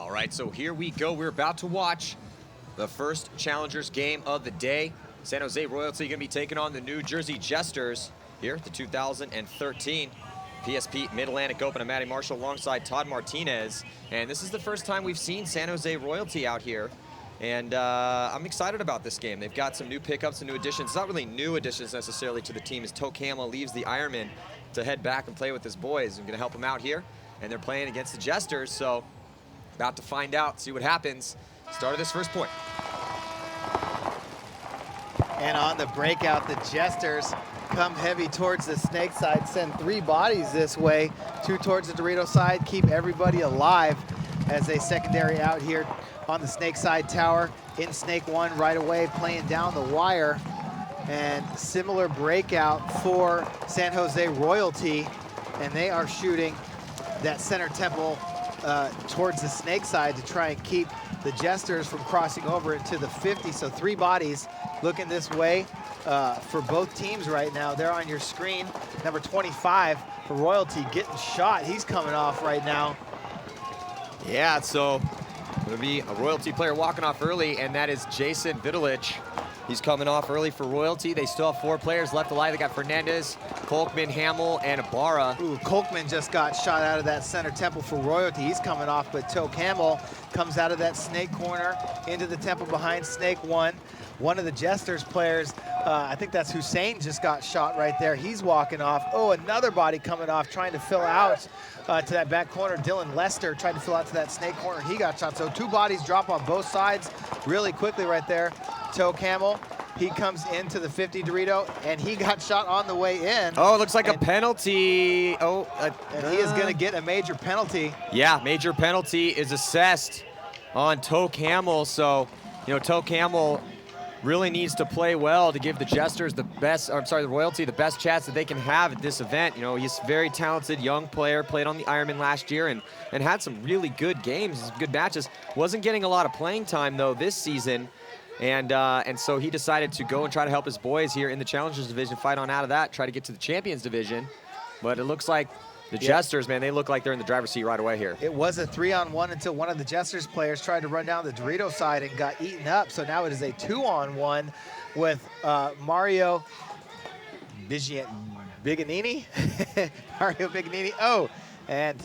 All right, so here we go. We're about to watch the first Challengers game of the day. San Jose Royalty going to be taking on the New Jersey Jesters here at the 2013 PSP Mid-Atlantic Open. I'm Matty Marshall alongside Todd Martinez. And this is the first time we've seen San Jose Royalty out here. And I'm excited about this game. They've got some new pickups and new additions. It's not really new additions necessarily to the team, as Toke Hamill leaves the Ironman to head back and play with his boys. I'm going to help him out here. And they're playing against the Jesters, so about to find out, see what happens. Start of this first point. And on the breakout, the Jesters come heavy towards the snake side, send 3 bodies this way, 2 towards the Dorito side, keep everybody alive as they secondary out here on the snake side tower. In snake 1 right away, playing down the wire. And similar breakout for San Jose Royalty, and they are shooting that center temple towards the snake side to try and keep the Jesters from crossing over into the 50. So 3 bodies looking this way for both teams right now. They're on your screen. Number 25 for Royalty getting shot. He's coming off right now. Yeah, so going to be a Royalty player walking off early, and that is Jason Vidulich. He's coming off early for Royalty. They still have 4 players left alive. They got Fernandez, Kolkman, Hamill, and Ibarra. Ooh, Kolkman just got shot out of that center temple for Royalty. He's coming off, but Toke Hamill comes out of that snake corner into the temple behind snake 1. One of the Jesters players, I think that's Hussein, just got shot right there. He's walking off. Oh, another body coming off, trying to fill out to that back corner. Dylan Lester tried to fill out to that snake corner. He got shot. So 2 bodies drop on both sides really quickly right there. Toke Hamill, he comes into the 50 Dorito, and he got shot on the way in. Oh, it looks like a penalty. Oh, and he is going to get a major penalty. Yeah, major penalty is assessed on Toke Hamill. So, you know, Toke Hamill really needs to play well to give the Jesters the best, the Royalty the best chance that they can have at this event. You know, he's a very talented young player, played on the Ironman last year and had some really good games, good matches. Wasn't getting a lot of playing time though this season. And so he decided to go and try to help his boys here in the Challengers division, fight on out of that, try to get to the Champions division. But it looks like the Jesters, man, they look like they're in the driver's seat right away here. It was a 3-on-1 until one of the Jesters players tried to run down the Dorito side and got eaten up. So now it is a 2-on-1 with Mario Biganini. Mario Biganini. Oh, and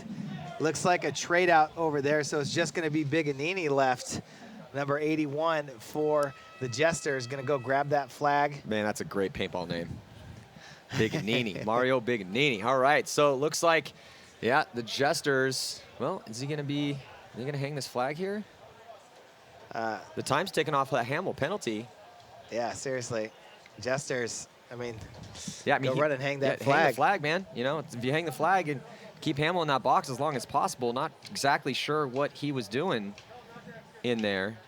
looks like a trade out over there. So it's just going to be Biganini left. Number 81 for the Jesters, going to go grab that flag. Man, that's a great paintball name. Biganini, Mario Biganini. All right, so it looks like, yeah, the Jesters, well, are they going to hang this flag here? The time's taken off that Hamill penalty. Yeah, seriously. Jesters, I mean, yeah, go run and hang that flag. Hang the flag, man. You know, if you hang the flag and keep Hamill in that box as long as possible, not exactly sure what he was doing in there.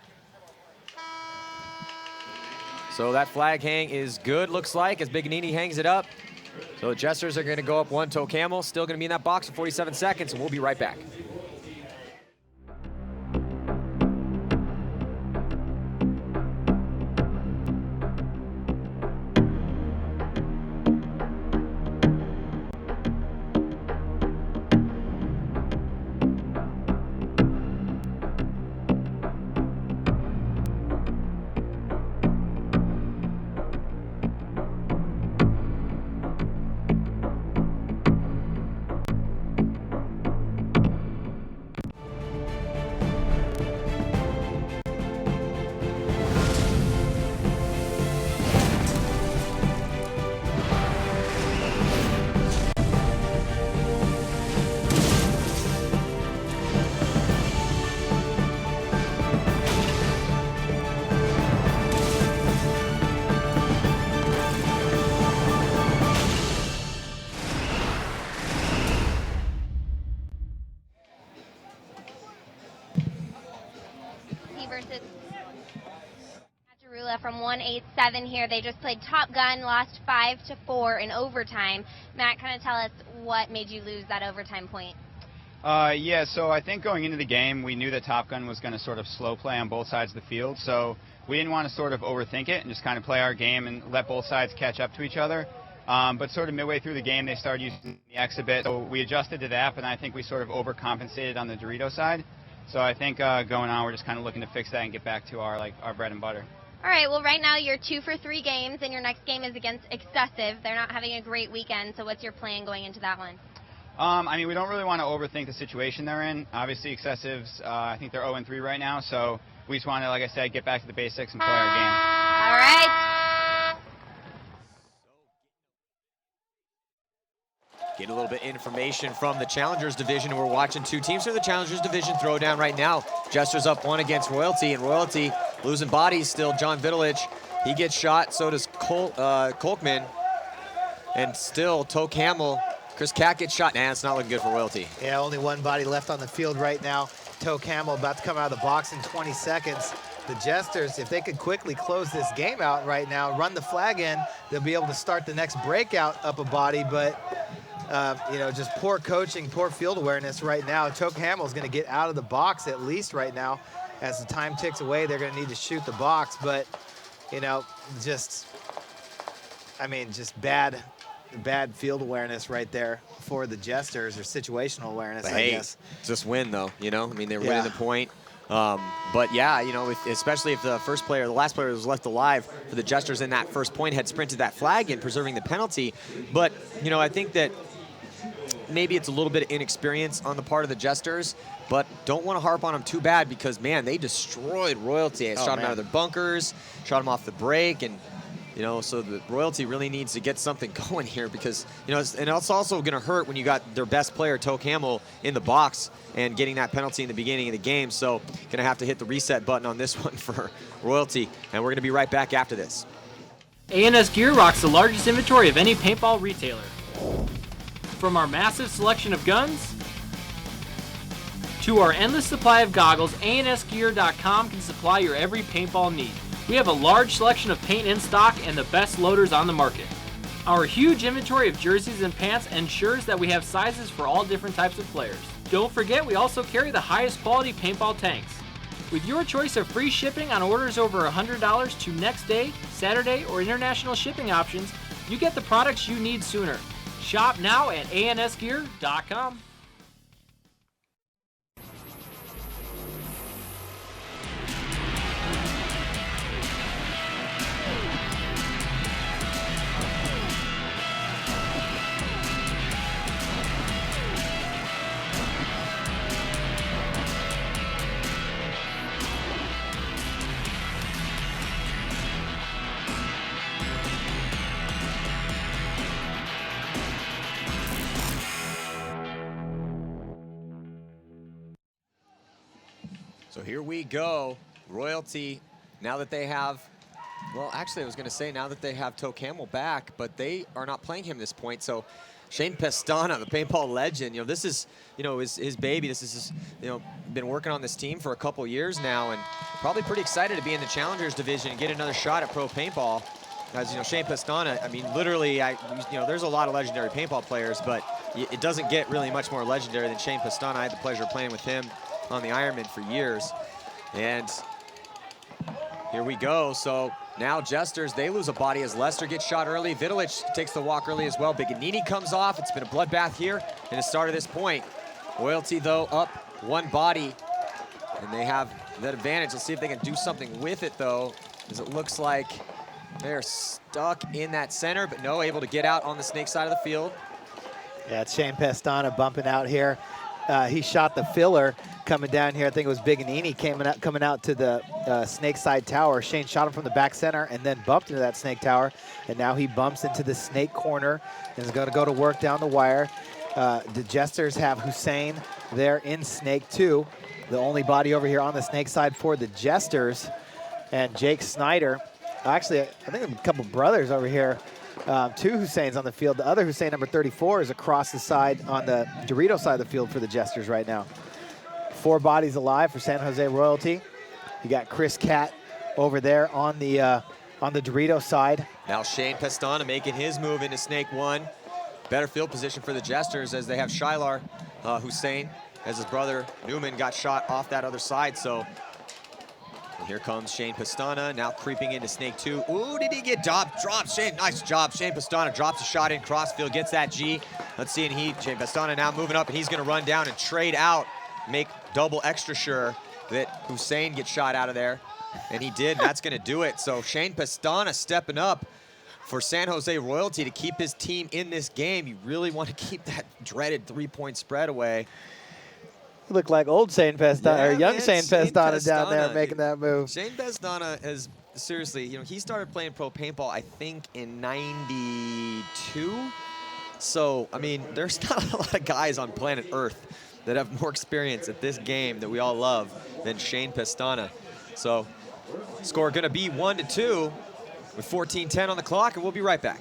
So that flag hang is good, looks like, as Biganini hangs it up. So the Jesters are going to go up 1. Toke Hamill still going to be in that box for 47 seconds, and we'll be right back. Versus from 187 here. They just played Top Gun, lost 5-4 in overtime. Matt, kind of tell us what made you lose that overtime point. Yeah, so I think going into the game, we knew that Top Gun was going to sort of slow play on both sides of the field, so we didn't want to sort of overthink it and just kind of play our game and let both sides catch up to each other. But sort of midway through the game, they started using the X a bit, so we adjusted to that, but I think we sort of overcompensated on the Dorito side. So I think going on, we're just kind of looking to fix that and get back to our bread and butter. All right, well, right now you're 2 for 3 games, and your next game is against Excessive. They're not having a great weekend, so what's your plan going into that one? I mean, we don't really want to overthink the situation they're in. Obviously, Excessives, I think they're 0-3 right now, so we just want to, like I said, get back to the basics and play our game. All right. Get a little bit of information from the Challengers Division. We're watching 2 teams from the Challengers Division throw down right now. Jesters up 1 against Royalty, and Royalty losing bodies still. John Vitalich, he gets shot, so does Kolkman. And still, Toke Hamill, Chris Cat gets shot. Nah, it's not looking good for Royalty. Yeah, only 1 body left on the field right now. Toke Hamill about to come out of the box in 20 seconds. The Jesters, if they could quickly close this game out right now, run the flag in, they'll be able to start the next breakout up a body, but you know, just poor coaching, poor field awareness right now. Toke Hamill's going to get out of the box at least right now. As the time ticks away, they're going to need to shoot the box, but, you know, just, I mean, just bad field awareness right there for the Jesters, or situational awareness, But I hey, guess. just win though, you know? I mean, they're winning the point. But yeah, you know, especially if the last player was left alive for the Jesters in that first point had sprinted that flag in, preserving the penalty. But, you know, I think that maybe it's a little bit of inexperience on the part of the Jesters, but don't want to harp on them too bad because, man, they destroyed Royalty. Shot them out of their bunkers, shot them off the break, and, you know, so the Royalty really needs to get something going here because, you know, and it's also going to hurt when you got their best player, Toke Hamill, in the box and getting that penalty in the beginning of the game. So going to have to hit the reset button on this one for Royalty, and we're going to be right back after this. A&S Gear rocks the largest inventory of any paintball retailer. From our massive selection of guns to our endless supply of goggles, ANSgear.com can supply your every paintball need. We have a large selection of paint in stock and the best loaders on the market. Our huge inventory of jerseys and pants ensures that we have sizes for all different types of players. Don't forget, we also carry the highest quality paintball tanks. With your choice of free shipping on orders over $100 to next day, Saturday, or international shipping options, you get the products you need sooner. Shop now at ANSgear.com. So here we go. Royalty, now that they have, well, actually, I was going to say now that they have Toke Hamill back, but they are not playing him this point. So Shane Pestana, the paintball legend, you know, this is, you know, his baby. This is his, you know, been working on this team for a couple years now, and probably pretty excited to be in the Challengers Division and get another shot at pro paintball. As you know, Shane Pestana, I mean, literally, you know, there's a lot of legendary paintball players, but it doesn't get really much more legendary than Shane Pestana. I had the pleasure of playing with him on the Ironman for years. And here we go. So now Jesters, they lose a body as Lester gets shot early. Vitalich takes the walk early as well. Biganini comes off. It's been a bloodbath here in the start of this point. Royalty, though, up 1 body, and they have that advantage. Let's see if they can do something with it, though, as it looks like they're stuck in that center, but no, able to get out on the snake side of the field. Yeah, it's Shane Pestana bumping out here. He shot the filler coming down here. I think it was Biganini coming out to the snake side tower. Shane shot him from the back center and then bumped into that snake tower. And now he bumps into the snake corner and is going to go to work down the wire. The Jesters have Hussein there in snake 2, the only body over here on the snake side for the Jesters. And Jake Snyder, actually, I think a couple brothers over here. 2 Husseins on the field. The other Hussein, number 34, is across the side on the Dorito side of the field for the Jesters right now. 4 bodies alive for San Jose Royalty. You got Chris Cat over there on the Dorito side. Now Shane Pestana making his move into snake 1. Better field position for the Jesters as they have Shilar Hussein, as his brother Newman got shot off that other side. So and here comes Shane Pestana, now creeping into snake 2. Ooh, did he get dropped? Shane, nice job. Shane Pestana drops a shot in crossfield, gets that G. Let's see, and Shane Pestana now moving up, and he's gonna run down and trade out make double extra sure that Hussein gets shot out of there. And he did, and that's gonna do it. So Shane Pestana stepping up for San Jose Royalty to keep his team in this game. You really want to keep that dreaded 3-point spread away. Look like old Shane Pestana, or young man, Shane Pestana down there making that move. Shane Pestana has, seriously, you know, he started playing pro paintball, I think, in '92. So, I mean, there's not a lot of guys on planet Earth that have more experience at this game that we all love than Shane Pestana. So, score gonna be 1-2 with 14:10 on the clock, and we'll be right back.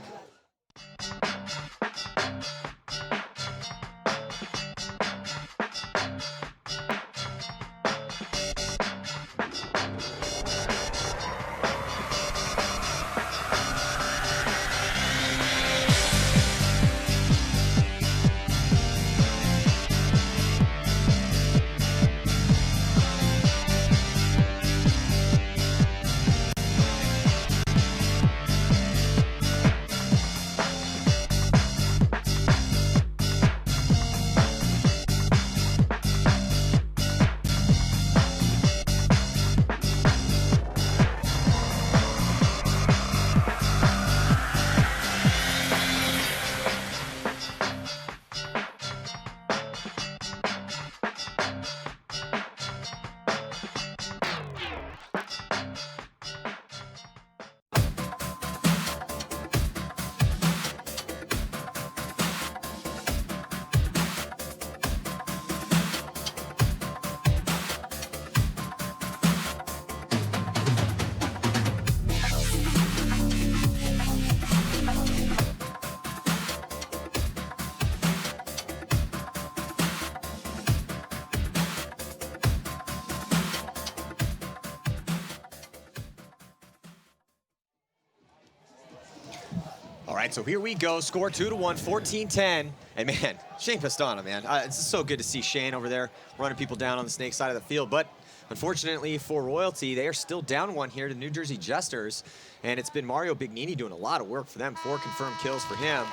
All right, so here we go. Score 2-1, 14-10. And man, Shane Pestana, man. It's so good to see Shane over there running people down on the snake side of the field. But unfortunately for Royalty, they are still down one here to New Jersey Jesters. And it's been Mario Bignini doing a lot of work for them. 4 confirmed kills for him.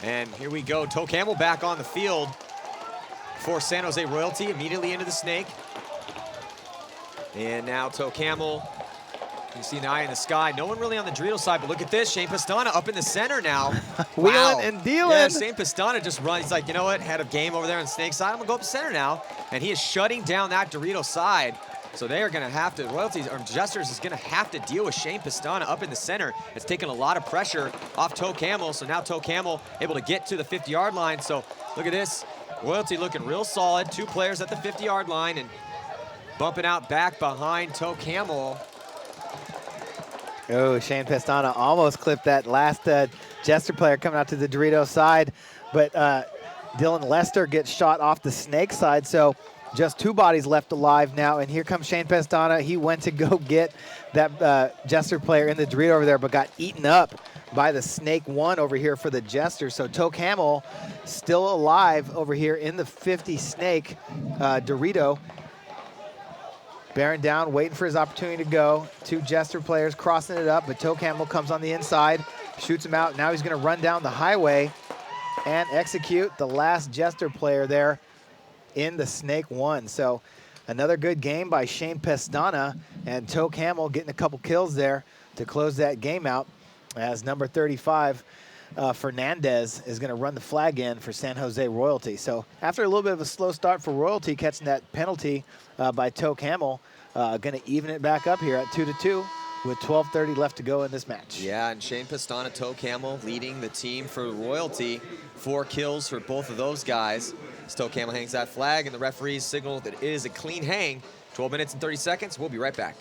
And here we go. Toe Camel back on the field for San Jose Royalty, immediately into the snake. And now Toe Camel. You see the eye in the sky. No one really on the Dorito side, but look at this. Shane Pestana up in the center now. Wheeling and dealing. Yeah, Shane Pestana just runs. He's like, you know what? Had a game over there on the snake side. I'm going to go up the center now. And he is shutting down that Dorito side. So they are going to have to, Royalty, or Jesters is going to have to deal with Shane Pestana up in the center. It's taken a lot of pressure off Toe Camel. So now Toe Camel able to get to the 50-yard line. So look at this. Royalty looking real solid. 2 players at the 50-yard line and bumping out back behind Toe Camel. Oh, Shane Pestana almost clipped that last Jester player coming out to the Dorito side, but Dylan Lester gets shot off the snake side, so just 2 bodies left alive now, and here comes Shane Pestana. He went to go get that Jester player in the Dorito over there, but got eaten up by the Snake 1 over here for the Jester. So Toe Camel still alive over here in the 50 Snake Dorito. Bearing down, waiting for his opportunity to go. 2 Jester players crossing it up, but Toe Camel comes on the inside, shoots him out. Now he's gonna run down the highway and execute the last Jester player there in the Snake 1. So another good game by Shane Pestana, and Toe Camel getting a couple kills there to close that game out, as number 35, Fernandez, is gonna run the flag in for San Jose Royalty. So after a little bit of a slow start for Royalty, catching that penalty by Toe Camel, gonna even it back up here at 2-2 with 12:30 left to go in this match. Yeah, and Shane Pestana, Toe Camel leading the team for Royalty. 4 kills for both of those guys. As Toe Camel hangs that flag, and the referees signal that it is a clean hang. 12 minutes and 30 seconds. We'll be right back.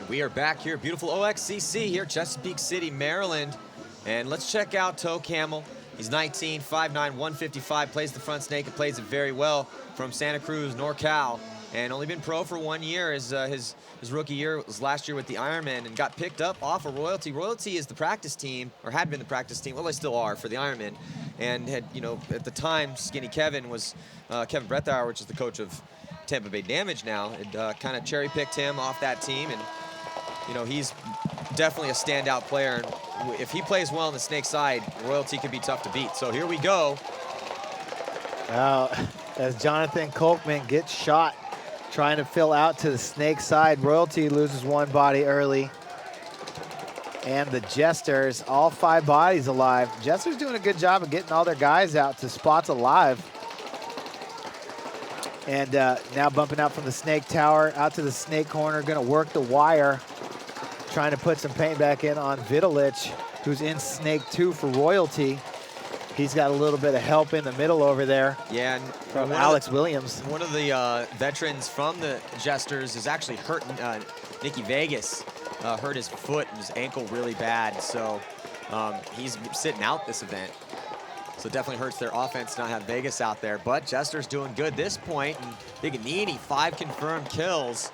And we are back here, beautiful OXCC here, Chesapeake City, Maryland. And let's check out Toe Camel. He's 19, 5'9", 155, plays the front snake and plays it very well from Santa Cruz, NorCal. And only been pro for 1 year. His rookie year was last year with the Ironman and got picked up off of Royalty. Royalty is the practice team, or had been the practice team, well, they still are for the Ironman. And had, you know, at the time, Skinny Kevin was, Kevin Brethauer, which is the coach of Tampa Bay Damage now, had kind of cherry-picked him off that team. And, you know, he's definitely a standout player. And if he plays well on the snake side, Royalty can be tough to beat. So here we go. As Jonathan Kolkman gets shot, trying to fill out to the snake side. Royalty loses one body early. And the Jesters, all 5 bodies alive. Jesters doing a good job of getting all their guys out to spots alive. And now bumping out from the snake tower, out to the snake corner, gonna work the wire. Trying to put some paint back in on Vitalich, who's in snake 2 for Royalty. He's got a little bit of help in the middle over there. Yeah, and from Alex Williams. One of the veterans from the Jesters is actually hurt. Nicky Vegas hurt his foot and his ankle really bad, so he's sitting out this event. So it definitely hurts their offense to not have Vegas out there. But Jester's doing good this point. And Biganini, 5 confirmed kills.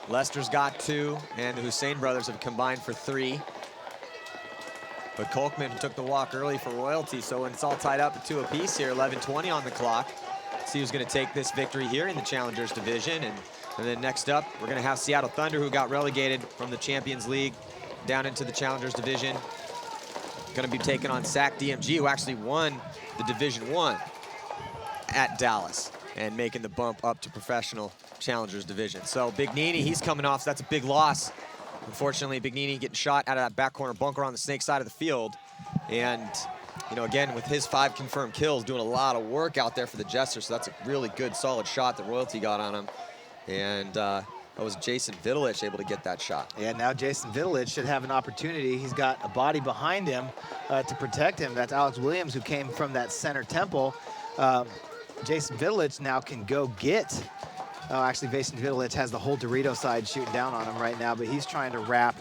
Lester's got 2, and the Hussein brothers have combined for 3. But Kolkman took the walk early for Royalty, so when it's all tied up at 2 apiece here, 11:20 on the clock. See who's going to take this victory here in the Challengers Division. And then next up, we're going to have Seattle Thunder, who got relegated from the Champions League down into the Challengers Division. Going to be taking on SAC DMG, who actually won the Division 1 at Dallas and making the bump up to professional Challengers Division. So Bignini, he's coming off, so that's a big loss. Unfortunately, Bignini getting shot out of that back corner bunker on the snake side of the field. And, you know, again, with his 5 confirmed kills, doing a lot of work out there for the Jesters. So that's a really good, solid shot that Royalty got on him. And that was Jason Vitalich able to get that shot. Yeah, now Jason Vitalich should have an opportunity. He's got a body behind him to protect him. That's Alex Williams, who came from that center temple. Jason Vitalich now can go get. Oh, actually, Jason Vitalich has the whole Dorito side shooting down on him right now, but he's trying to wrap.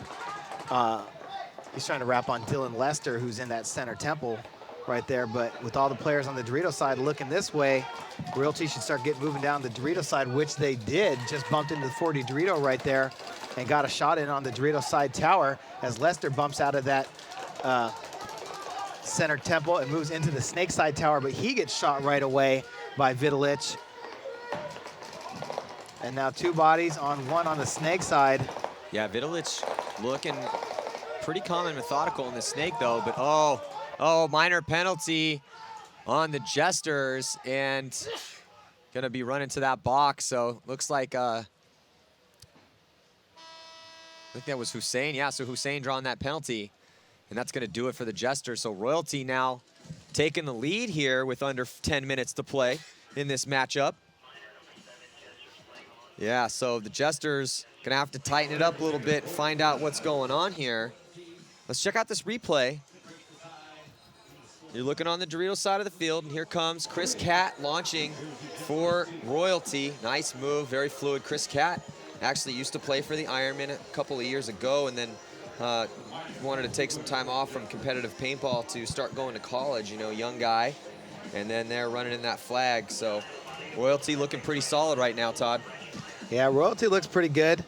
He's trying to wrap on Dylan Lester, who's in that center temple right there. But with all the players on the Dorito side looking this way, Royalty should start moving down the Dorito side, which they did. Just bumped into the 40 Dorito right there and got a shot in on the Dorito side tower as Lester bumps out of that center temple and moves into the snake side tower, but he gets shot right away by Vitalich. And now 2 bodies on 1 on the snake side. Yeah, Vitalich looking pretty calm and methodical in the snake, though. But, oh, minor penalty on the Jesters. And going to be running to that box. So looks like, I think that was Hussein. Yeah, so Hussein drawing that penalty. And that's going to do it for the Jesters. So Royalty now taking the lead here with under 10 minutes to play in this matchup. Yeah, so the Jesters gonna have to tighten it up a little bit and find out what's going on here. Let's check out this replay. You're looking on the Dorito side of the field, and here comes Chris Catt launching for Royalty. Nice move, very fluid. Chris Catt actually used to play for the Ironman a couple of years ago, and then wanted to take some time off from competitive paintball to start going to college, you know, young guy. And then they're running in that flag, so Royalty looking pretty solid right now, Todd. Yeah, Royalty looks pretty good.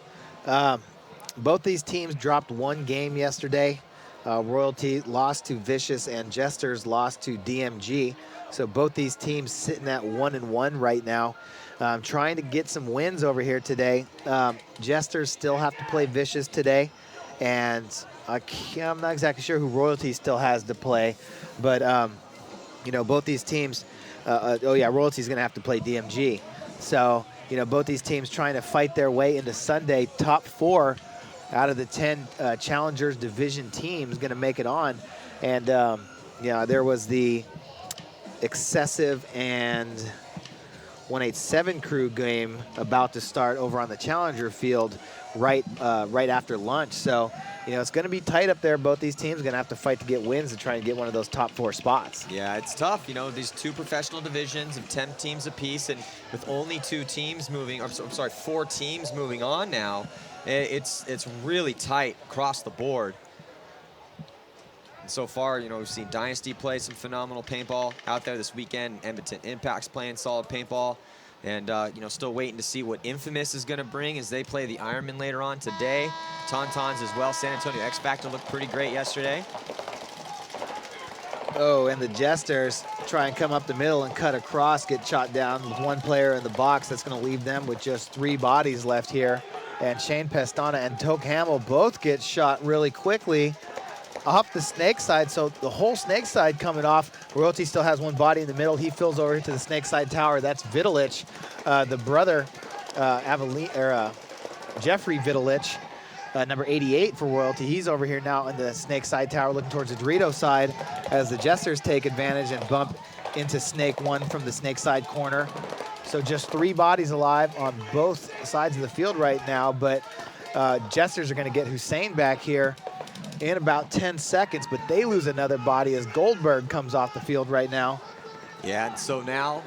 Both these teams dropped 1 game yesterday. Royalty lost to Vicious and Jesters lost to DMG. So both these teams sitting at 1-1 right now. Trying to get some wins over here today. Jesters still have to play Vicious today. And I'm not exactly sure who Royalty still has to play. But, you know, both these teams, Royalty's going to have to play DMG. So, you know, both these teams trying to fight their way into Sunday. Top 4 out of the 10 Challengers Division teams going to make it on. And, yeah, there was the Excessive and 187 crew game about to start over on the Challenger field right after lunch. So, you know, it's going to be tight up there. Both these teams are going to have to fight to get wins to try and get one of those top 4 spots. Yeah, it's tough. You know, these 2 professional divisions of 10 teams apiece, and with only 4 teams moving on now, It's really tight across the board. And so far, you know, we've seen Dynasty play some phenomenal paintball out there this weekend. Edmonton Impact's playing solid paintball. And, you know, still waiting to see what Infamous is going to bring as they play the Ironman later on today. Tauntauns as well. San Antonio X Factor looked pretty great yesterday. Oh, and the Jesters try and come up the middle and cut across, get shot down with one player in the box. That's going to leave them with just 3 bodies left here. And Shane Pestana and Toke Hamill both get shot really quickly off the snake side. So the whole snake side coming off. Royalty still has 1 body in the middle. He fills over to the snake side tower. That's Vitalich, the brother, Jeffrey Vitalich, number 88 for Royalty. He's over here now in the snake side tower looking towards the Dorito side as the Jesters take advantage and bump into Snake 1 from the snake side corner. So just 3 bodies alive on both sides of the field right now, but Jesters are going to get Hussein back here in about 10 seconds, but they lose another body as Goldberg comes off the field right now. Yeah, and so now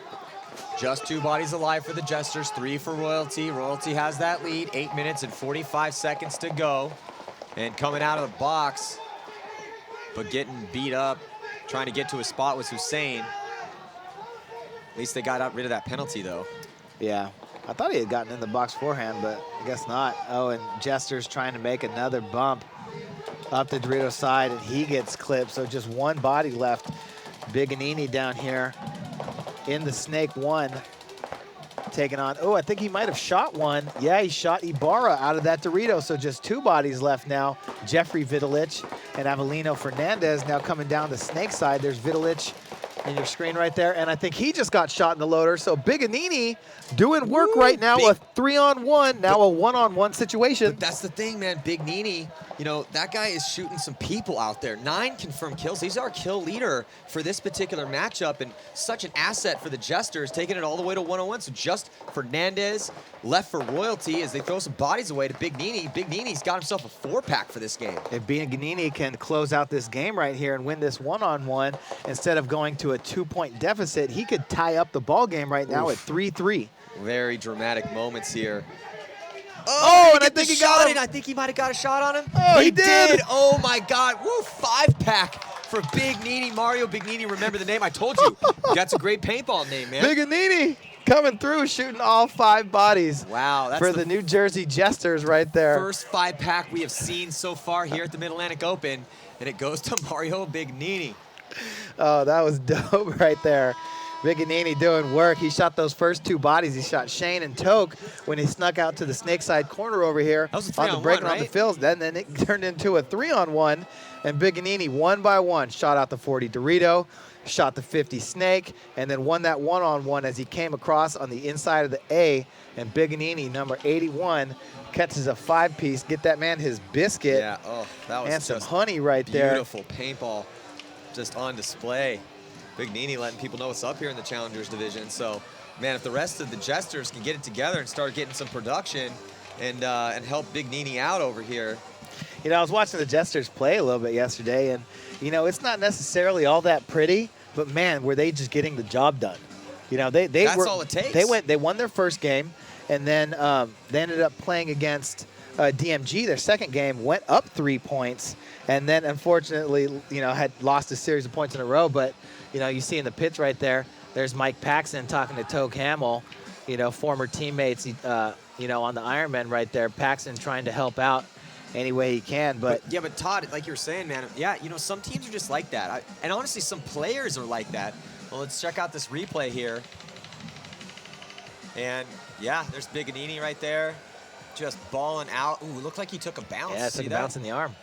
just 2 bodies alive for the Jesters, 3 for Royalty. Royalty has that lead, 8 minutes and 45 seconds to go. And coming out of the box, but getting beat up, trying to get to a spot was Hussein. At least they got rid of that penalty, though. Yeah, I thought he had gotten in the box forehand, but I guess not. Oh, and Jesters trying to make another bump up the Dorito side, and he gets clipped. So just 1 body left. Biganini down here in the Snake 1, taking on, oh, I think he might have shot 1. Yeah, he shot Ibarra out of that Dorito. So just 2 bodies left now. Jeffrey Vitalich and Avelino Fernandez now coming down the Snake side. There's Vitalich in your screen right there, and I think he just got shot in the loader. So Biganini doing work right now, a 3-on-1, now a 1-on-1 situation. But that's the thing, man. Biganini, you know, that guy is shooting some people out there. 9 confirmed kills. He's our kill leader for this particular matchup, and such an asset for the Jesters, taking it all the way to 1-on-1. So just Fernandez left for Royalty as they throw some bodies away to Biganini. Biganini's got himself a 4-pack for this game. If Biganini can close out this game right here and win this 1-on-1, instead of going to a 2-point deficit, he could tie up the ball game right now at 3-3. Very dramatic moments here. Oh, and I think he got him. I think he might have got a shot on him. Oh, he did. Oh my God. Woo, 5-pack for Bignini. Mario Bignini, remember the name? I told you. That's a great paintball name, man. Biganini coming through, shooting all 5 bodies. Wow. That's for the New Jersey Jesters right there. First 5-pack we have seen so far here at the Mid-Atlantic Open, and it goes to Mario Bignini. Oh, that was dope right there. Biganini doing work. He shot those first 2 bodies. He shot Shane and Toke when he snuck out to the snake side corner over here on the break right? on the fills. Then it turned into a 3-on-1, and Biganini 1 by 1 shot out the 40 Dorito, shot the 50 Snake, and then won that 1-on-1 as he came across on the inside of the A. And Biganini, number 81, catches a 5-piece. Get that man his biscuit. Yeah. Oh, that was and some just honey right there. Beautiful paintball, just on display. Bignini letting people know what's up here in the Challengers division. So, man, if the rest of the Jesters can get it together and start getting some production and help Bignini out over here. You know, I was watching the Jesters play a little bit yesterday, and, you know, it's not necessarily all that pretty, but, man, were they just getting the job done. You know, that's all it takes. They won their first game, and then they ended up playing against DMG. Their second game went up 3 points, and then, unfortunately, you know, had lost a series of points in a row, but you know, you see in the pitch right there, there's Mike Paxton talking to Toke Hamill, you know, former teammates, you know, on the Ironman right there. Paxton trying to help out any way he can. But yeah, but Todd, like you were saying, man, yeah, you know, some teams are just like that. And honestly, some players are like that. Well, let's check out this replay here. And yeah, there's Biganini right there, just balling out. Ooh, looked like he took a bounce. Yeah, took a bounce in the arm.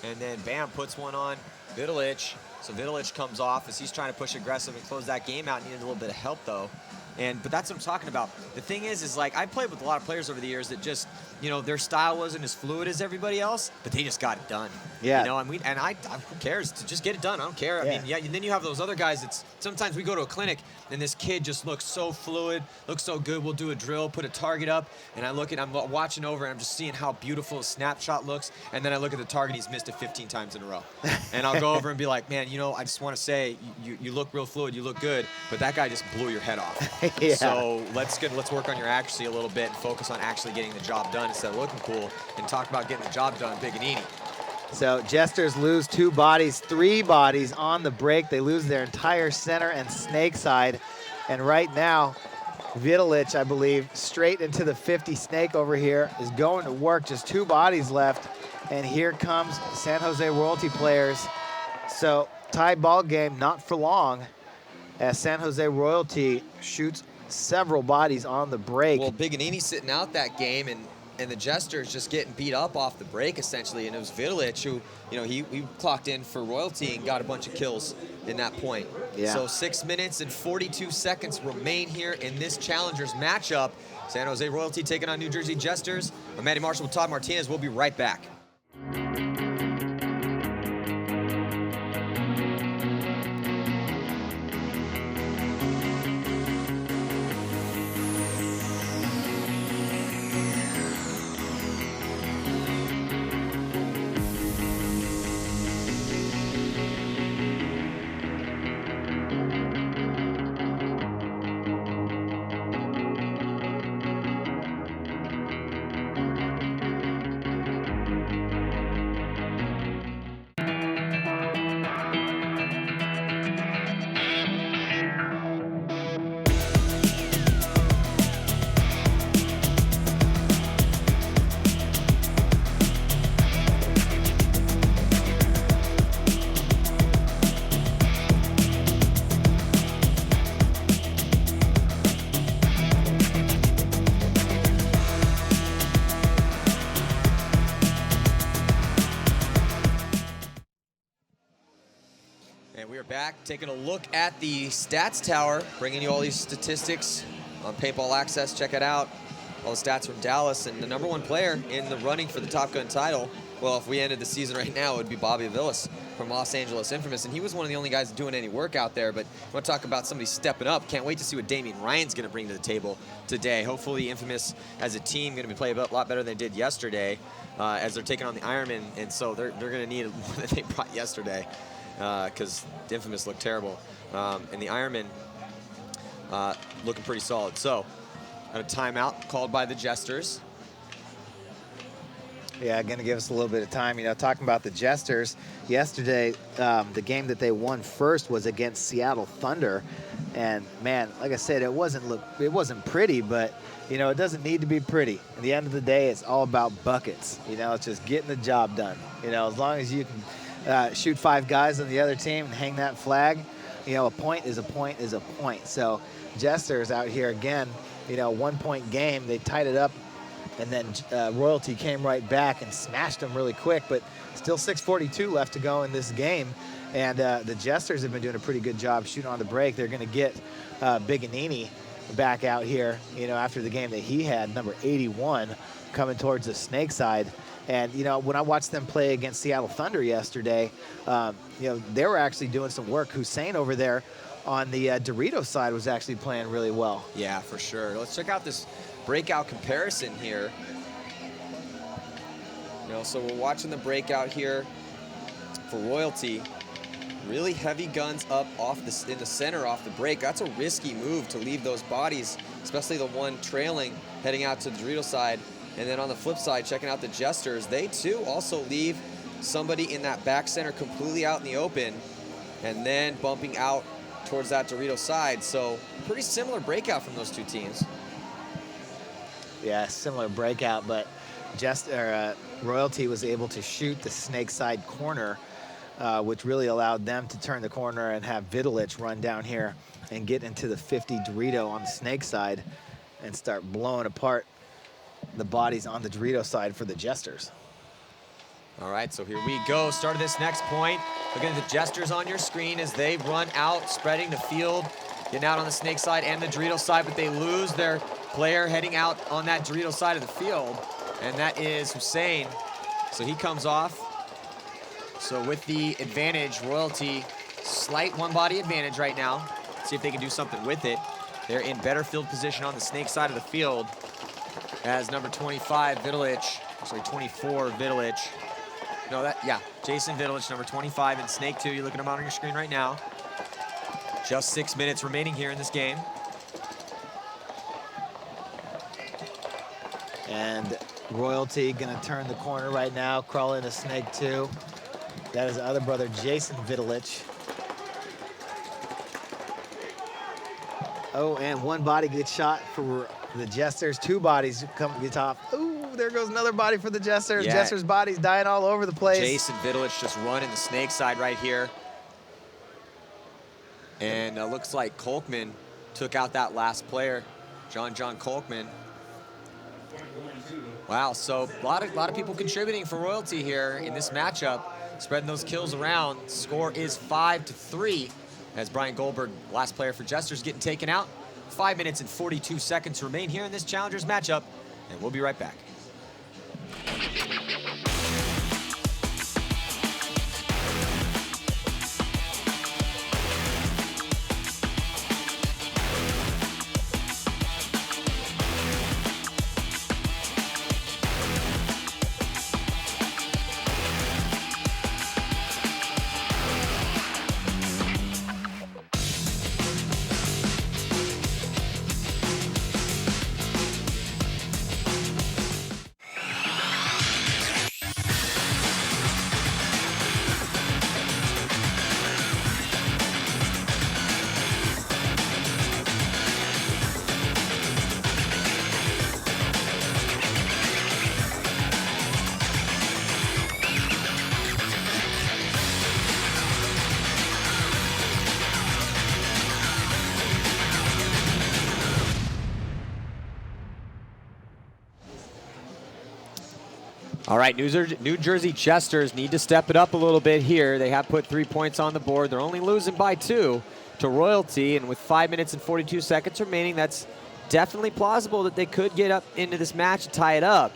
And then, bam, puts one on Vitalich. So Vitalich comes off as he's trying to push aggressive and close that game out. Needed a little bit of help, though. But that's what I'm talking about. The thing is like, I played with a lot of players over the years that just, you know, their style wasn't as fluid as everybody else, but they just got it done. Yeah. You know, and who cares? To just get it done. I don't care. Yeah. I mean, yeah, and then you have those other guys that's, sometimes we go to a clinic and this kid just looks so fluid, looks so good. We'll do a drill, put a target up, and I'm watching over and I'm just seeing how beautiful a snapshot looks, and then I look at the target, he's missed it 15 times in a row. And I'll go over and be like, man, you know, I just want to say, you look real fluid, you look good, but that guy just blew your head off. Yeah. So let's work on your accuracy a little bit and focus on actually getting the job done instead of looking cool, and talk about getting the job done, Biganini. So Jesters lose 2 bodies, 3 bodies on the break. They lose their entire center and snake side. And right now, Vidalich, I believe, straight into the 50 snake over here, is going to work. Just 2 bodies left. And here comes San Jose Royalty players. So tie ball game, not for long, as San Jose Royalty shoots several bodies on the break. Well, Biganini sitting out that game, and the Jesters just getting beat up off the break, essentially. And it was Vidalich who, you know, he clocked in for Royalty and got a bunch of kills in that point. Yeah. So 6 minutes and 42 seconds remain here in this Challengers matchup. San Jose Royalty taking on New Jersey Jesters. I'm Matty Marshall with Todd Martinez. We'll be right back. And we are back taking a look at the stats tower, bringing you all these statistics on Paintball Access. Check it out. All the stats from Dallas, and the #1 player in the running for the Top Gun title. Well, if we ended the season right now, it would be Bobby Aviles from Los Angeles Infamous, and he was one of the only guys doing any work out there. But I want to talk about somebody stepping up. Can't wait to see what Damian Ryan's going to bring to the table today. Hopefully, Infamous as a team going to be playing a lot better than they did yesterday, as they're taking on the Ironman, and so they're going to need more than they brought yesterday, because Infamous looked terrible, and the Ironman looking pretty solid. So, a timeout called by the Jesters. Yeah, going to give us a little bit of time. You know, talking about the Jesters, yesterday, the game that they won first was against Seattle Thunder. And, man, like I said, it wasn't pretty, but, you know, it doesn't need to be pretty. At the end of the day, it's all about buckets. You know, it's just getting the job done. You know, as long as you can shoot 5 guys on the other team and hang that flag, you know, a point is a point is a point. So, Jesters out here again, you know, 1-point game. They tied it up. And then Royalty came right back and smashed them really quick, but still 6:42 left to go in this game. And the Jesters have been doing a pretty good job shooting on the break. They're going to get Biganini back out here, you know, after the game that he had, number 81, coming towards the snake side. And, you know, when I watched them play against Seattle Thunder yesterday, you know, they were actually doing some work. Hussein over there on the Dorito side was actually playing really well. Yeah, for sure. Let's check out this breakout comparison here. You know, so we're watching the breakout here for Royalty. Really heavy guns up in the center off the break. That's a risky move to leave those bodies, especially the one trailing, heading out to the Dorito side. And then on the flip side, checking out the Jesters, they too also leave somebody in that back center completely out in the open, and then bumping out towards that Dorito side. So pretty similar breakout from those two teams. Yeah, similar breakout, but Royalty was able to shoot the snake side corner, which really allowed them to turn the corner and have Vidalich run down here and get into the 50 Dorito on the snake side and start blowing apart the bodies on the Dorito side for the Jesters. All right, so here we go. Start of this next point. Looking at the Jesters on your screen as they run out, spreading the field, getting out on the snake side and the Dorito side, but they lose their player heading out on that Dorito side of the field, and that is Hussein. So he comes off. So with the advantage, Royalty, slight one-body advantage right now. See if they can do something with it. They're in better field position on the snake side of the field as number 25, Vidalich, sorry, 24, Vidalich. No, 24 Jason Vidulich, number 25 in Snake 2. You're looking at him on your screen right now. Just 6 minutes remaining here in this game. And Royalty gonna turn the corner right now, crawl into Snake 2. That is other brother, Jason Vidulich. Oh, and one body gets shot for the Jesters. Two bodies come to the top. Ooh, there goes another body for the Jesters. Yeah. Jesters' bodies dying all over the place. Jason Vidulich just running the Snake side right here. And looks like Kolkman took out that last player, John Kolkman. Wow, so a lot of people contributing for Royalty here in this matchup, spreading those kills around. Score is 5-3 as Brian Goldberg, last player for Jesters, getting taken out. 5 minutes and 42 seconds remain here in this Challengers matchup, and we'll be right back. All right, New Jersey Jesters need to step it up a little bit here. They have put 3 points on the board. They're only losing by 2 to Royalty, and with 5 minutes and 42 seconds remaining, that's definitely plausible that they could get up into this match and tie it up.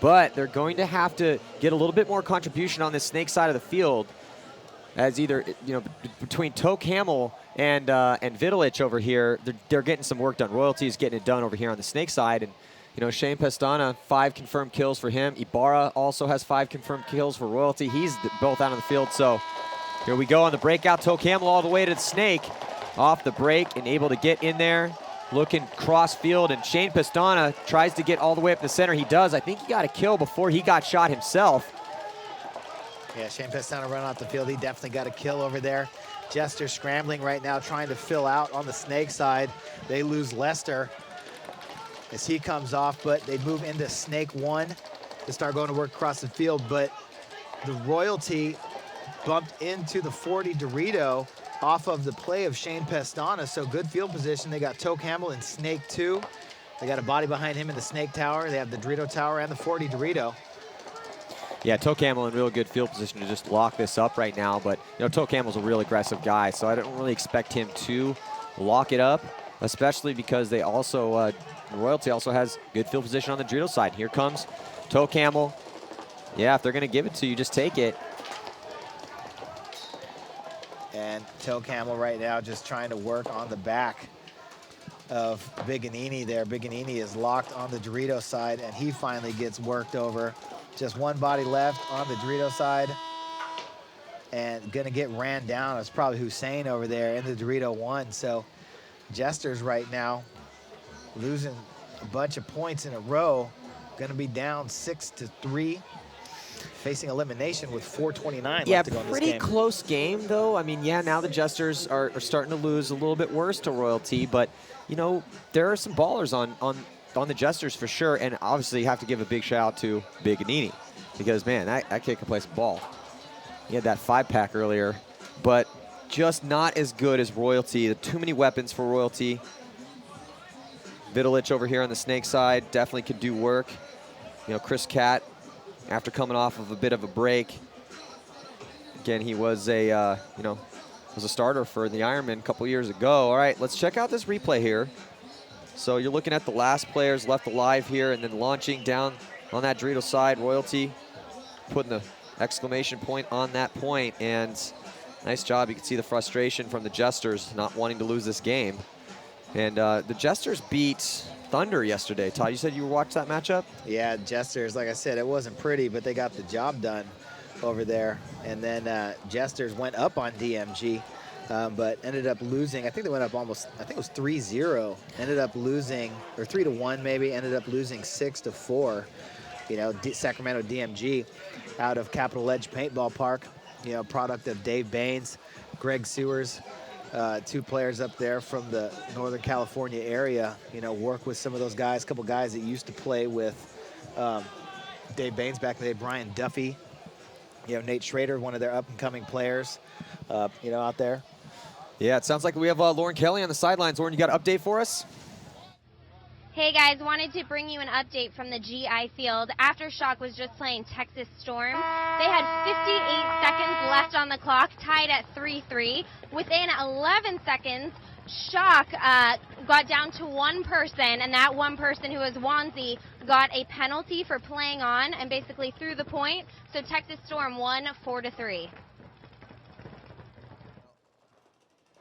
But they're going to have to get a little bit more contribution on this Snake side of the field, as either, between Toke Hamill and Vidulich over here, they're getting some work done. Royalty is getting it done over here on the Snake side, and Shane Pestana, 5 confirmed kills for him. Ibarra also has 5 confirmed kills for Royalty. He's both out on the field. So here we go on the breakout. Toke Hamill all the way to the Snake. Off the break and able to get in there. Looking cross field, and Shane Pestana tries to get all the way up the center. He does. I think he got a kill before he got shot himself. Yeah, Shane Pestana running off the field. He definitely got a kill over there. Jester scrambling right now, trying to fill out on the Snake side. They lose Lester as he comes off, but they move into Snake 1 to start going to work across the field. But the Royalty bumped into the 40 Dorito off of the play of Shane Pestana, so good field position. They got Toke Hamill in Snake 2. They got a body behind him in the Snake Tower. They have the Dorito Tower and the 40 Dorito. Yeah, Toke Hamill in real good field position to just lock this up right now, but Toke Hamill's a real aggressive guy, so I don't really expect him to lock it up, especially because they also Royalty also has good field position on the Dorito side. Here comes Toke Hamill. Yeah, if they're going to give it to you, just take it. And Toke Hamill right now just trying to work on the back of Biganini there. Biganini is locked on the Dorito side, and he finally gets worked over. Just one body left on the Dorito side, and gonna get ran down. It's probably Hussein over there in the Dorito 1. So Jesters right now losing a bunch of points in a row. Gonna be down 6-3. Facing elimination with 4:29 left to go in this game. Yeah, pretty close game, though. I mean, yeah, now the Jesters are starting to lose a little bit worse to Royalty, but, there are some ballers on the Jesters for sure, and obviously you have to give a big shout out to Biganini, because, man, that kid can play some ball. He had that 5-pack earlier, but just not as good as Royalty. Too many weapons for Royalty. Vidulich over here on the Snake side definitely could do work. Chris Catt, after coming off of a bit of a break. Again, he was a starter for the Ironman a couple years ago. All right, let's check out this replay here. So you're looking at the last players left alive here, and then launching down on that Dorito side. Royalty putting the exclamation point on that point, and nice job. You can see the frustration from the Jesters not wanting to lose this game. And the Jesters beat Thunder yesterday. Todd, you said you watched that matchup? Yeah, Jesters, like I said, it wasn't pretty, but they got the job done. over there. And then Jesters went up on DMG, but ended up losing. I think they went up almost, I think it was 3-0. Ended up losing, or 3-1 maybe, ended up losing 6-4. You know, Sacramento DMG out of Capitol Edge Paintball Park, you know, product of Dave Baines, Greg Sewers, 2 players up there from the Northern California area, you know, work with some of those guys, a couple guys that used to play with Dave Baines back in the day, Brian Duffy, you know, Nate Schrader, one of their up-and-coming players, you know, out there. Yeah, it sounds like we have Lauren Kelly on the sidelines. Lauren, you got an update for us? Hey guys, wanted to bring you an update from the GI field. Aftershock was just playing Texas Storm. They had 58 seconds left on the clock, tied at 3-3. Within 11 seconds, Shock got down to one person, and that one person, who was Wanzi, got a penalty for playing on and basically threw the point. So Texas Storm won 4-3.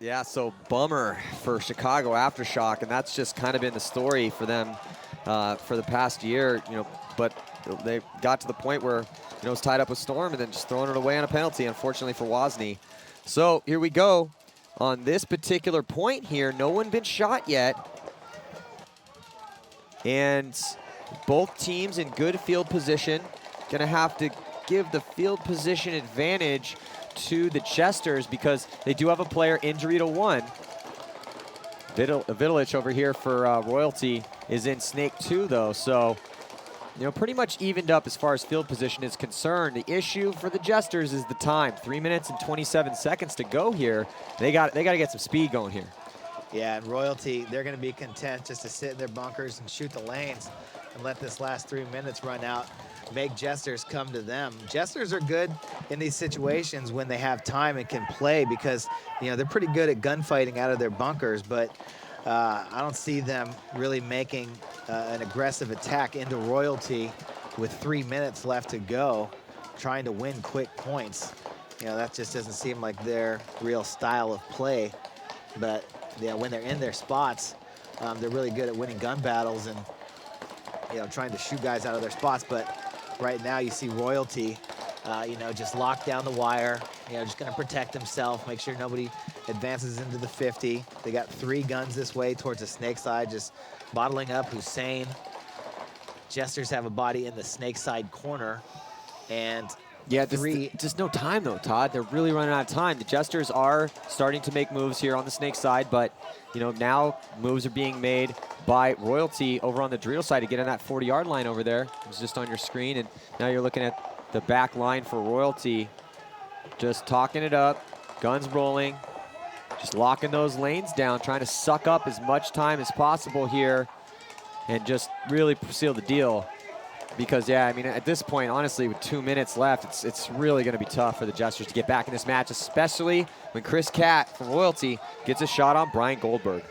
Yeah, so bummer for Chicago Aftershock, and that's just kind of been the story for them for the past year, you know, but they got to the point where, you know, it was tied up with Storm and then just throwing it away on a penalty, unfortunately for Wozni. So here we go. On this particular point here, no one been shot yet. And both teams in good field position. Gonna have to give the field position advantage to the Jesters because they do have a player injury to 1. Vidalich over here for Royalty is in Snake 2 though, so you know, pretty much evened up as far as field position is concerned. The issue for the Jesters is the time. 3 minutes and 27 seconds to go here. They got to get some speed going here. Yeah, and Royalty, they're going to be content just to sit in their bunkers and shoot the lanes and let this last 3 minutes run out, make Jesters come to them. Jesters are good in these situations when they have time and can play because, you know, they're pretty good at gunfighting out of their bunkers, but I don't see them really making an aggressive attack into Royalty with 3 minutes left to go, trying to win quick points. You know, that just doesn't seem like their real style of play. But yeah, when they're in their spots, they're really good at winning gun battles and, you know, trying to shoot guys out of their spots. But right now you see Royalty, you know, just lock down the wire, you know, just going to protect himself, make sure nobody advances into the 50. They got 3 guns this way towards the Snake side, just bottling up Hussein. Jesters have a body in the Snake side corner, and yeah, just no time though, Todd. They're really running out of time. The Jesters are starting to make moves here on the Snake side, but you know, now moves are being made by Royalty over on the Dorito side to get on that 40-yard line over there. It was just on your screen, and now you're looking at the back line for Royalty, just talking it up, guns rolling, just locking those lanes down, trying to suck up as much time as possible here and just really seal the deal. Because, yeah, I mean, at this point, honestly, with 2 minutes left, it's really going to be tough for the Jesters to get back in this match, especially when Chris Catt from Royalty gets a shot on Brian Goldberg.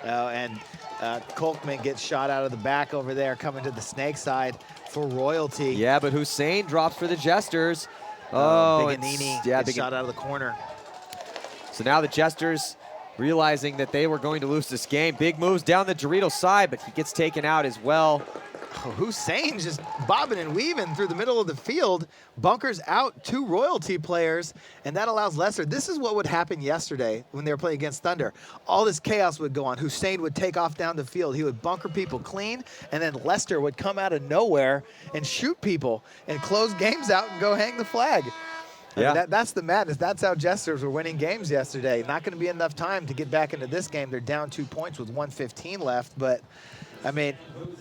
Oh, and Kolkman gets shot out of the back over there, coming to the Snake side for Royalty. Yeah, but Hussein drops for the Jesters. Oh, Biganini gets shot out of the corner. So now the Jesters realizing that they were going to lose this game. Big moves down the Dorito side, but he gets taken out as well. Hussein just bobbing and weaving through the middle of the field, bunkers out 2 Royalty players, and that allows Lester. This is what would happen yesterday when they were playing against Thunder. All this chaos would go on. Hussein would take off down the field. He would bunker people clean, and then Lester would come out of nowhere and shoot people and close games out and go hang the flag. Yeah. I mean, that's the madness. That's how Jesters were winning games yesterday. Not going to be enough time to get back into this game. They're down 2 points with 1:15 left, but I mean,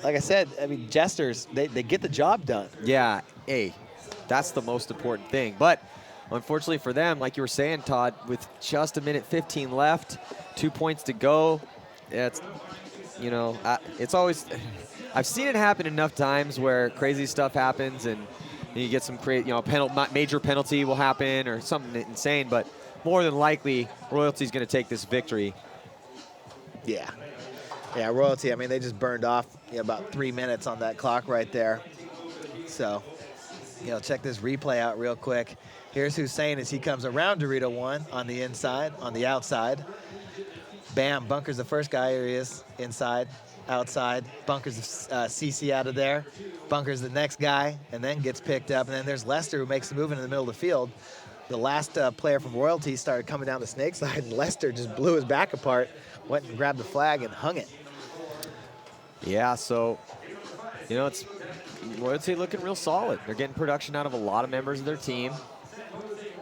like I said, I mean, Jesters, they get the job done. Yeah, hey, that's the most important thing. But unfortunately for them, like you were saying, Todd, with just 1:15 left, 2 points to go, it's, you know, it's always, I've seen it happen enough times where crazy stuff happens and you get some major penalty will happen or something insane, but more than likely, Royalty's going to take this victory. Yeah. Yeah, Royalty, I mean, they just burned off about 3 minutes on that clock right there. So, you know, check this replay out real quick. Here's Hussein as he comes around Dorito 1 on the inside, on the outside. Bam, bunkers the first guy. Here he is, inside, outside. Bunkers CC out of there. Bunkers the next guy, and then gets picked up. And then there's Lester, who makes a move in the middle of the field. The last player from Royalty started coming down the snake side, and Lester just blew his back apart, went and grabbed the flag and hung it. Yeah, so, you know, it's Royalty looking real solid. They're getting production out of a lot of members of their team.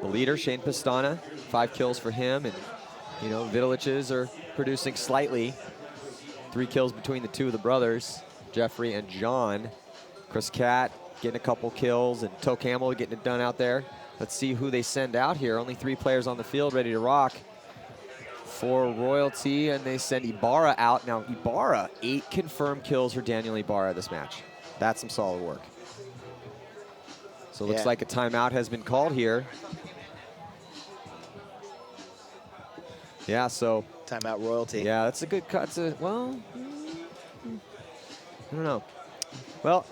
The leader, Shane Pastana, 5 kills for him, and, you know, Vitaliches are producing slightly. 3 kills between the 2 of the brothers, Jeffrey and John. Chris Cat getting a couple kills, and Toe Camel getting it done out there. Let's see who they send out here. Only 3 players on the field ready to rock for Royalty, and they send Ibarra out. Now, Ibarra, 8 confirmed kills for Daniel Ibarra this match. That's some solid work. So it looks like a timeout has been called here. Yeah, so. Timeout Royalty. Yeah, that's a good cut. Well, I don't know. Well,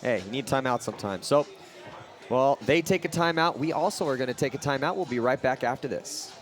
hey, you need timeout sometimes. So, well, they take a timeout. We also are going to take a timeout. We'll be right back after this.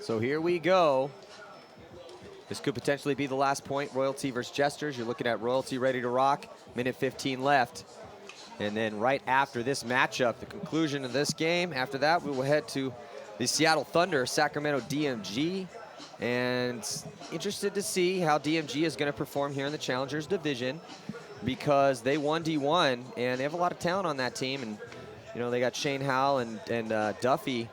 So here we go. This could potentially be the last point. Royalty versus Jesters. You're looking at Royalty ready to rock. Minute 15 left. And then right after this matchup, the conclusion of this game, after that, we will head to the Seattle Thunder, Sacramento DMG. And interested to see how DMG is going to perform here in the Challengers Division, because they 1D1 and they have a lot of talent on that team. And, you know, they got Shane Howell and Duffy,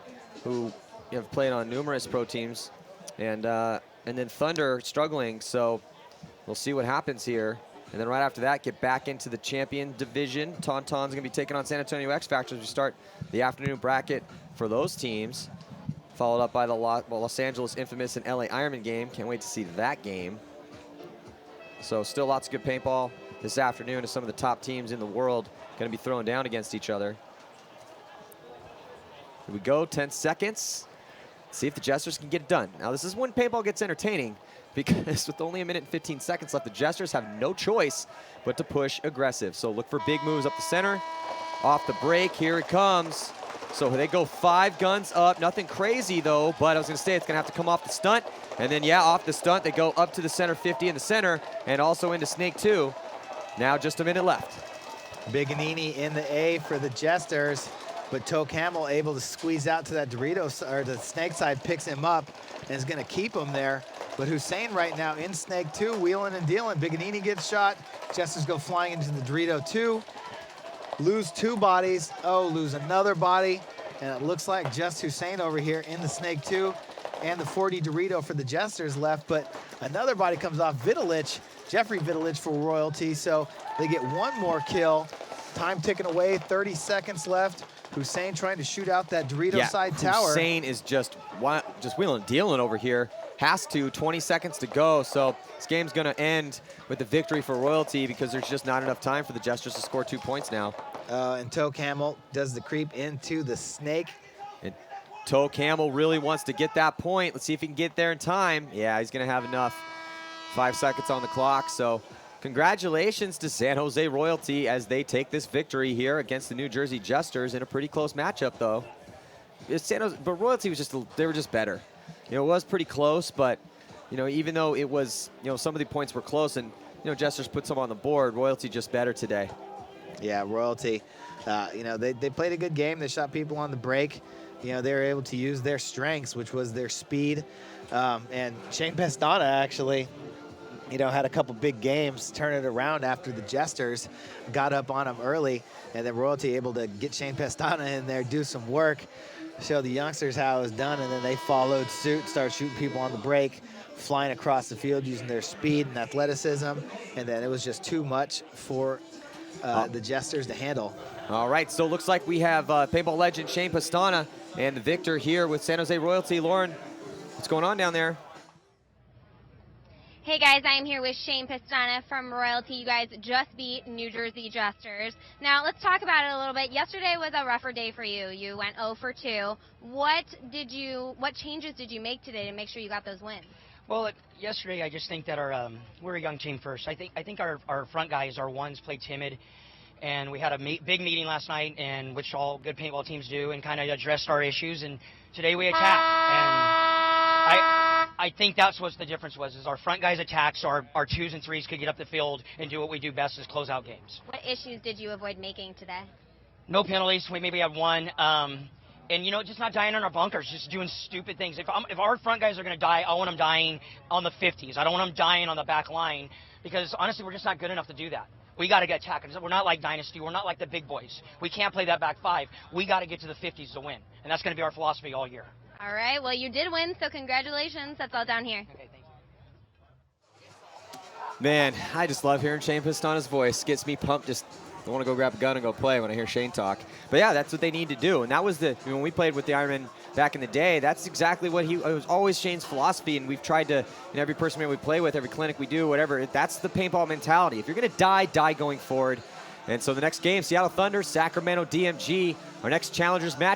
who have played on numerous pro teams, and then Thunder struggling, so we'll see what happens here. And then right after that, get back into the champion division. Tauntaun's gonna be taking on San Antonio X Factor as we start the afternoon bracket for those teams, followed up by the Los Angeles Infamous and LA Ironman game. Can't wait to see that game. So still lots of good paintball this afternoon as some of the top teams in the world gonna be throwing down against each other. Here we go, 10 seconds. See if the Jesters can get it done. Now, this is when paintball gets entertaining, because with only 1 minute and 15 seconds left, the Jesters have no choice but to push aggressive. So look for big moves up the center. Off the break, here it comes. So they go 5 guns up. Nothing crazy, though, but I was going to say it's going to have to come off the stunt. And then, yeah, off the stunt, they go up to the center 50 in the center, and also into Snake 2. Now just a minute left. Biganini in the A for the Jesters. But Toe Camel able to squeeze out to that Dorito, or the Snake side, picks him up and is going to keep him there. But Hussein right now in Snake 2, wheeling and dealing. Biganini gets shot. Jesters go flying into the Dorito 2. Lose 2 bodies. Oh, lose another body. And it looks like just Hussein over here in the Snake 2. And the 40 Dorito for the Jesters left. But another body comes off. Vitalich, Jeffrey Vitalich for Royalty. So they get 1 more kill. Time ticking away, 30 seconds left. Hussein trying to shoot out that Dorito side tower. Hussein is just wheeling and dealing over here. Has to, 20 seconds to go. So this game's gonna end with the victory for Royalty, because there's just not enough time for the Jesters to score 2 points now. And Toe Camel does the creep into the Snake. And Toe Camel really wants to get that point. Let's see if he can get there in time. Yeah, he's gonna have enough. 5 seconds on the clock, so congratulations to San Jose Royalty as they take this victory here against the New Jersey Jesters in a pretty close matchup, though. But Royalty was they were just better. You know, it was pretty close, but, you know, even though it was, you know, some of the points were close and, you know, Jesters put some on the board, Royalty just better today. Yeah, Royalty, you know, they played a good game. They shot people on the break. You know, they were able to use their strengths, which was their speed. And Shane Pastana actually, you know, had a couple big games, turn it around after the Jesters got up on him early, and then Royalty able to get Shane Pastana in there, do some work. show the youngsters how it was done, and then they followed suit, started shooting people on the break, flying across the field using their speed and athleticism, and then it was just too much for the Jesters to handle. All right, so it looks like we have paintball legend Shane Pastana and the victor here with San Jose Royalty. Lauren, what's going on down there? Hey guys, I am here with Shane Pastana from Royalty. You guys just beat New Jersey Jesters. Now let's talk about it a little bit. Yesterday was a rougher day for you. You went 0 for 2. What changes did you make today to make sure you got those wins? Well, yesterday I just think that we're a young team first. I think our front guys, our ones, played timid, and we had a big meeting last night, and which all good paintball teams do, and kind of addressed our issues. And today we attacked, and I think that's what the difference was. Is our front guys attacked, so our 2s and 3s could get up the field and do what we do best, is close out games. What issues did you avoid making today? No penalties. We maybe had one. And, just not dying on our bunkers, just doing stupid things. If our front guys are going to die, I want them dying on the 50s. I don't want them dying on the back line because, honestly, we're just not good enough to do that. We got to get attacked. We're not like Dynasty. We're not like the big boys. We can't play that back 5. We got to get to the 50s to win, and that's going to be our philosophy all year. All right, well, you did win, so congratulations. That's all down here. Okay, thank you. Man, I just love hearing Shane Pastana's voice. Gets me pumped. Just I want to go grab a gun and go play when I hear Shane talk. But yeah, that's what they need to do. And that was when we played with the Ironman back in the day, that's exactly what it was always Shane's philosophy. And we've tried to, every person we play with, every clinic we do, whatever, that's the paintball mentality. If you're going to die, die going forward. And so the next game, Seattle Thunder, Sacramento DMG, our next challengers match.